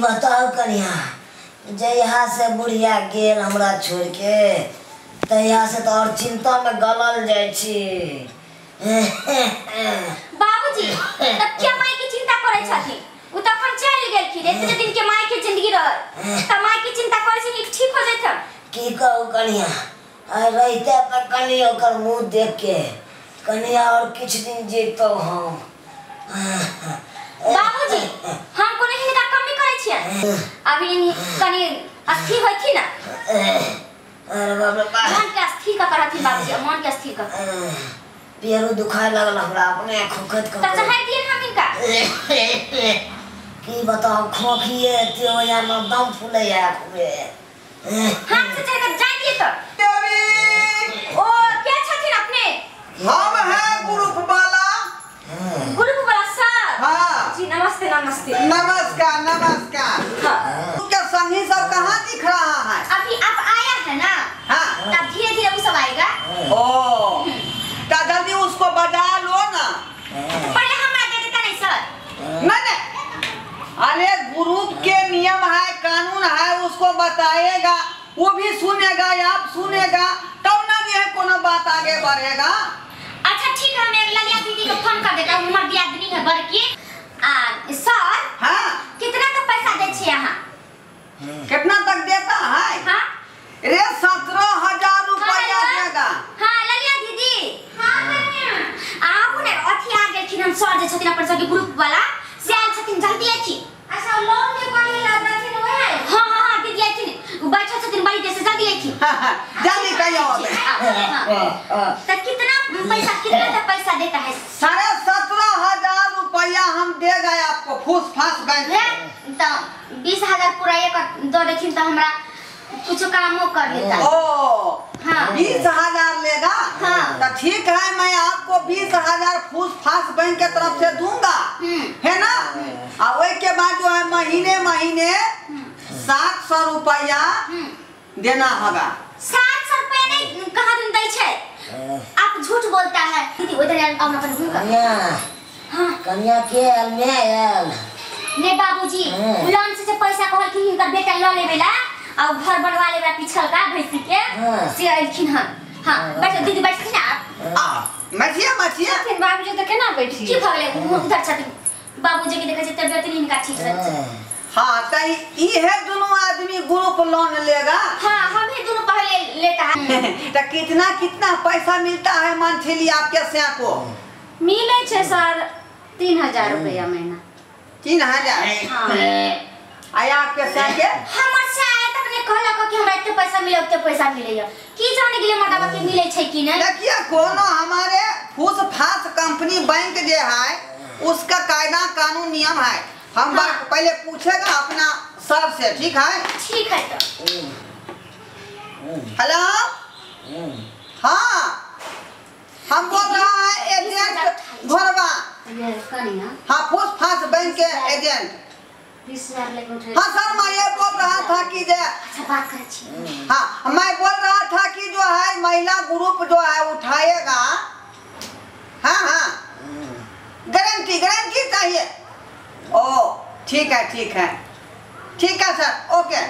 बताओ कन्या, जहिया से बुढ़िया गेल हमरा छोड़ के तहिया से तो और चिंता में गलल जाय छी। बाबूजी तब क्या माई की चिंता करे छथि? उ त अपन चल गेल खी, इतने दिन के माई के जिंदगी रह त माई की चिंता करे से ठीक हो जैत। की कहू कन्या, आ रहते पर कन्या ओकर मुंह देख के कन्या और कुछ दिन जीतो हम। बाबूजी हम को नहीं का कमी करे छियै, अभी कनी अस्थिर होई थी ना। अरे बाप रे बाप, मन के अस्थिर का करथि बाबूजी, मन के अस्थिर का। पैरो दुखाए लगल हमरा अपने खुखत त चाहे दिन हम इनका की बताओ, खोखिए त्यो या न दम फूले या खूबे। हाथ से चढ़कर जाइए तो देवी ओ क्या छथिन अपने? हम हैं ग्रुप वाला। ग्रुप वाला सर? हाँ जी नमस्ते नमस्ते। नमस्कार नमस्कार। हाँ। क्या संगी सब कहाँ दिख रहा है? अभी आप आया है ना, हाँ तब धीरे धीरे वो सब आएगा। ओ तो जल्दी उसको बजा लो ना। पहले हमरा दे देता नहीं सर? नहीं अरे ग्रुप के नियम है, कानून है, उसको बताएगा, वो भी सुनेगा, आप सुनेगा, तब ना ये कोनो बात आगे बढ़ेगा। अच्छा ठीक है, मैं ललिया दीदी को फोन कर देता हूँ, हमारी दियादनी है बड़की। सर हाँ कितना का पैसा दे छी यहाँ? कितना तक देता है? हाँ रे 17,000 रुपया देगा। हाँ ललिया दीदी, हाँ आओ ना, अथी आ गेल कि हम सर जे छथिन अपन सबके ग्रुप वाला से आयल छथिन, जल्दी आछि। अच्छा लोन के पानी लादा छथिन ओए है? हां हां हां दीदी आछि, वो बैठा छथिन बड़ी देर से, जल्दी आछि। जल्दी कहियो। तो कितना पैसा देता है? 17,500 रुपया हम देगा आपको, फूस फास बैंक। तो 20,000 पूरा एक दो देथिन तो हमरा कुछ कामो कर लेता। ओ हाँ 20,000 लेगा? हाँ तो ठीक है, मैं आपको 20,000 फूस फास बैंक के तरफ से दूंगा, है ना? और वही के बाद जो है महीने महीने 700 रुपया देना होगा। 700 रुपया नहीं कहाँ दिन दै छै? आप झूठ बोलता है दीदी। उधर आओ ना अपन घूम। कन्या कन्या के आयल में आयल ने बाबूजी लोन से पैसा कहल कि इनका बेटा ल लेबेला और घर बनवा लेबा पिछल का भैंसी के से आइखिन हन। हां बैठो दीदी, बैठिए ना आप। मछिया फिर बाबूजी तो केना बैठी? की भगले उधर छथिन बाबूजी के देखे छै तबियत नहीं इनका ठीक रहै। हाँ तो ये है दोनों आदमी ग्रुप लोन लेगा। हाँ हम ही दोनों पहले लेता है। तो कितना कितना पैसा मिलता है मंथली आपके से को? मिले छे सर 3,000 रुपया महीना। 3,000? हाँ आया आपके से के? हमर से आया तब ने कहला कि हमरा इतने पैसा मिले, उतने पैसा मिले या की जाने के लिए मर्दावा के मिले छै कि नहीं? देखिए कोनो हमारे फूस फास कंपनी बैंक जे है उसका कायदा कानून नियम है। हम हाँ। पहले पूछेगा अपना सर से, ठीक है? ठीक है तो। हेलो हाँ हम बोल रहा है एजेंट घोरवा। हाँ फूस फास बैंक के एजेंट। हाँ सर मैं ये बोल रहा था कि हाँ मैं बोल रहा था कि जो है महिला ग्रुप जो है उठाएगा। हाँ हाँ गारंटी गारंटी चाहिए। ओ ठीक है ठीक है ठीक है सर, ओके।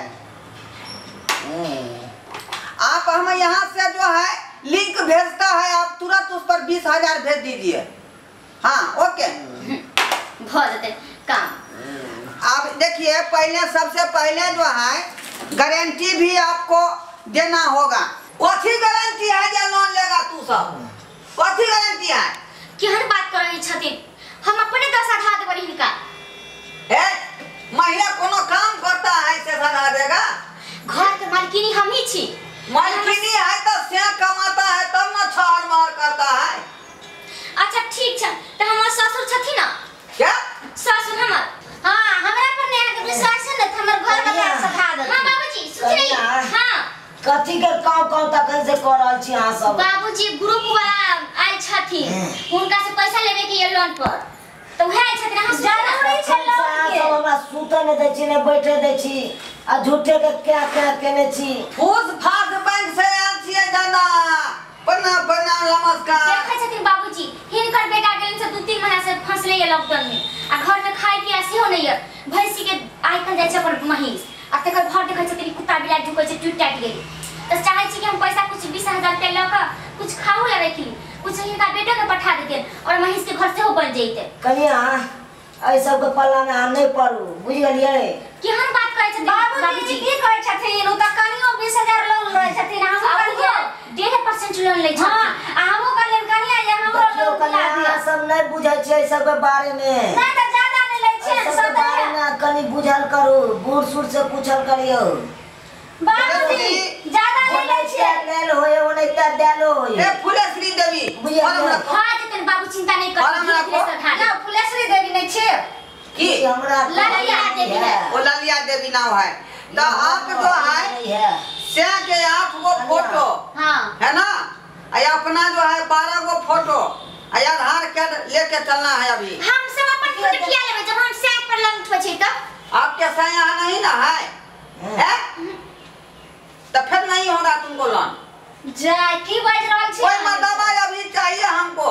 आप हमें यहाँ से जो है लिंक भेजता है, आप तुरंत उस पर 20,000 भेज दीजिए। हाँ ओके बहुत काम। आप देखिए पहले सबसे पहले जो है गारंटी भी आपको देना होगा। कथी गारंटी है जे लोन लेगा तू सब? कथी गारंटी है? केहन बात कर रही छथिन? हम अपने 10 आधा देबे इनका। है महिला कोनो काम करता है से सदा देगा? घर के मालकिनी हम ही छी। मालकिनी है तो से कमाता है तब ना छाड़ मार करता है। अच्छा ठीक है तो हमर ससुर छथिन ना? क्या ससुर हमर? हां हमरा पर ने आके विश्वास है ना, हमर घर वाला सधा दे। हां बाबूजी सुन रही? हां कथी के काम तक कैसे कर रहल छी अहाँ सब? बाबूजी ग्रुप वाला आइल छथिन, उनका से पैसा लेबे के ये लोन पर, तो है छथिन। हम जाना होई छ लोन के सब हमरा सुते ने दै छी ने बैठे दै छी, आ झूठे के क्या केने छी। फूस फास बैंक से आयल छियै जाना। प्रणाम प्रणाम नमस्कार। देखे छथिन बाबूजी हिनकर बेटा गेलन से 2-3 महीना से फंसले ये लॉकडाउन में, आ घर में खाए पिए सेहो नहीं है। भैंसी के बाइक जाय छै पर महीस आ तकर घर देखै छै कि कुत्ता बिलाइ ढुकै छै टूट टाट गेल त चाहै छी कि हम पैसा कुछ 20000 रुपया ल क कुछ खाऊ ला रखी कुछ इनका बेटा के पठा देते और महीस के घर से हो बन जइते कनिया ऐ सब के पल्ला में हम नहीं पड़ू बुझ गेलिए केहन बात कहै छथिन बाबूजी की कहै छथिन ओ त कनियो 20000 लोन लै छथिन हम कहलिए 1.5% लोन लै छथिन हां हमहु कहलिए कनिया ये हमरो लोन दिला दिया सब नहीं बुझै छै ऐ सब के बारे में नहीं त ज्यादा नहीं लै छै सब बारे में कनी बुझल करू बूढ़ सूढ़ से पूछल करियो बाबूजी ज्यादा नहीं लै छै लेल होय ओने त देलो होय ए फुलेश्री देवी हां जतन बाबू चिंता नहीं कर ना फुलेश्री देवी नहीं छै की हमरा ललिया देवी है ओ ललिया देवी नाम है तो आप जो है से के आपको फोटो हां है ना आई अपना जो है 12 गो फोटो आई आधार कार्ड लेके चलना है अभी हम सब अपन फोटो खिया लेबे जब हम सैट पर लंग उठबै छै तब आपके साथ यहाँ नहीं ना है तो फिर नहीं होगा तुमको लोन जा की बाज रहल छी कोई मर्दाबा अभी चाहिए हमको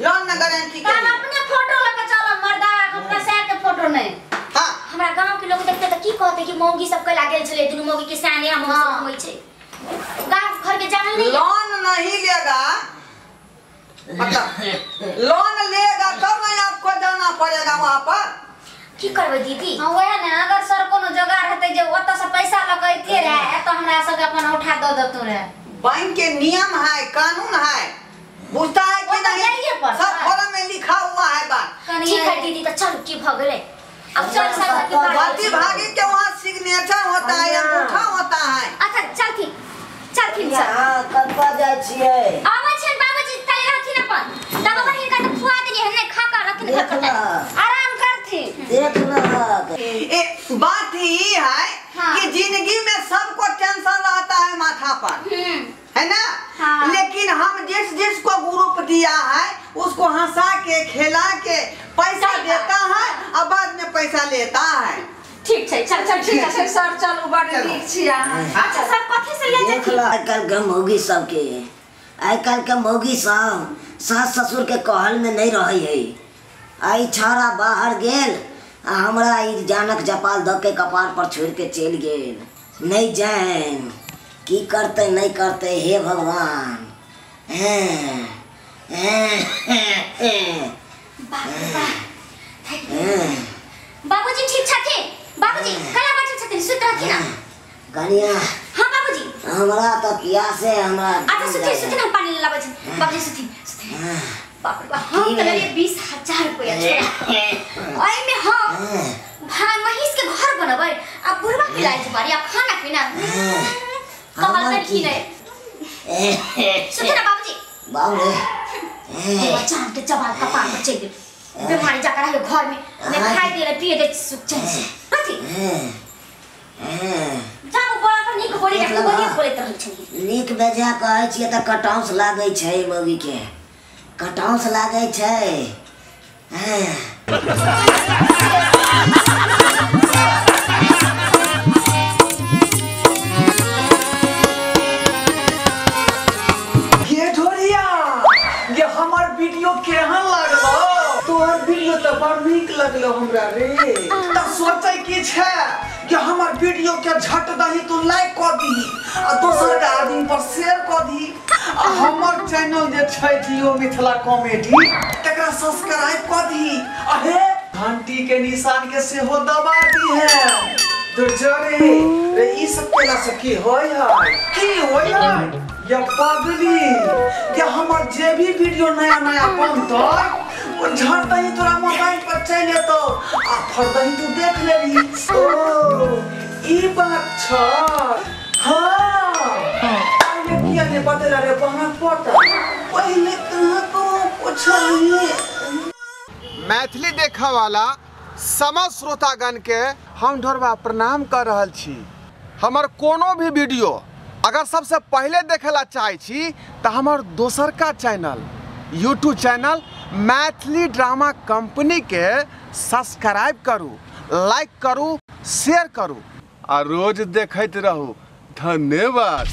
लोन में गारंटी के हम अपने फोटो लेके चलो मर्दा अपना सैट के फोटो नहीं हां हमरा गांव के लोग देखते त की कहते कि मौगी सब कला गेल छले दुनु मौगी के साने हम सब होई छै गांव घर के जानल नहीं लोन नहीं लेगा मतलब लोन लेगा तब नहीं आपको जाना पड़ेगा वहां पर की करबे दीदी हां वह ना अगर सर कोनो जगह रहते जे ओत से पैसा लगैते रहे तो हमरा सब अपन उठा दो देतो रहे बैंक के नियम है कानून है बुझता है कि नहीं सब फॉर्म में लिखा हुआ है बात ठीक है दीदी तो चल की भ गेले अब चल सब की गलती भागी के वहां सिग्नेचर होता है अंगूठा होता है अच्छा चल ठीक सर हां कतवा जाय छियै आबै छै बाबूजी तले रहथिन अपन दबा बहिन का तो खुआ देलिए हमने खा कर रखने खा आराम करथि देख ना बात ही है कि जिंदगी में सबको टेंशन रहता है माथा पर है ना लेकिन हम जिसको ग्रुप दिया है उसको हंसा के खिला के पैसा देता है और बाद में पैसा लेता है ठीक है चल ठीक है सर चलो बड़ ठीक छी अच्छा सर कथि से ले जेती आजकल के मौगी सब के आजकल के मौगी सब सास ससुर के कहल में नहीं रही है आई छाड़ा बाहर गेल आ हमरा ई जानक जपाल द के कपार पर छोड़ के चल गेल नहीं जान की करते नहीं करते हे भगवान बाबूजी ठीक छथिन बाबूजी कला बैठल छथिन सुत रहथिन ना कनिया हां बाबूजी हमरा तो प्यास है हमरा अच्छा सुथिन हम पानी लाबै छी बाबूजी सुथिन बाप रे बाप हम तले 20000 रुपया छोड़ा ओइ में हम भाई महीस के घर बनबै अब बुढ़वा खिलाए छै बारी अब खाना पीना कमल में खी नहीं सुथिन बाबूजी बाबू रे बच्चा के चबाल कपार पर चल गेल बीमारी जाकर है घर में ने खाई दे पिए दे सुख चैन से कथि जाबो बोला पर नीक बोली के बोलैत रहै छै नीक बेजा कहै छियै त कटाउस लागै छै मौगी के कटाउस लागै छै ये ढोलिया ये हमर वीडियो केहन लागलो तोहर वीडियो त बड़ नीक लगलो हमरा रे त सोचै की छै कि हमर वीडियो के झट दही तू लाइक क दी आ दोसर के आदमी पर शेयर क दी आ हमर चैनल जे छै जियो मिथिला कॉमेडी तकरा सब्सक्राइब क दी अहे घंटी के निशान के सेहो दबा दी है तो जरे रे ई सब केला से की होय है ये पागली ये हमर जे भी वीडियो नया नया बनतो वो झट ही तोरा मोबाइल पर चले तो आ फरदही तू देख लेबी ओ ई बात छ हां पहले किया ने बदला रे बहन पता पहले कहां को पूछली मैथिली देखा वाला समस्त श्रोतागण के हम ढोरबा प्रणाम कर रहल छी हमर कोनो भी वीडियो अगर सबसे पहले देखेला चाहे छी तो हमार दोसर का channel YouTube channel Maithili drama company के सब्सक्राइब करू लाइक करू शेयर करू और रोज देखते रहू धन्यवाद।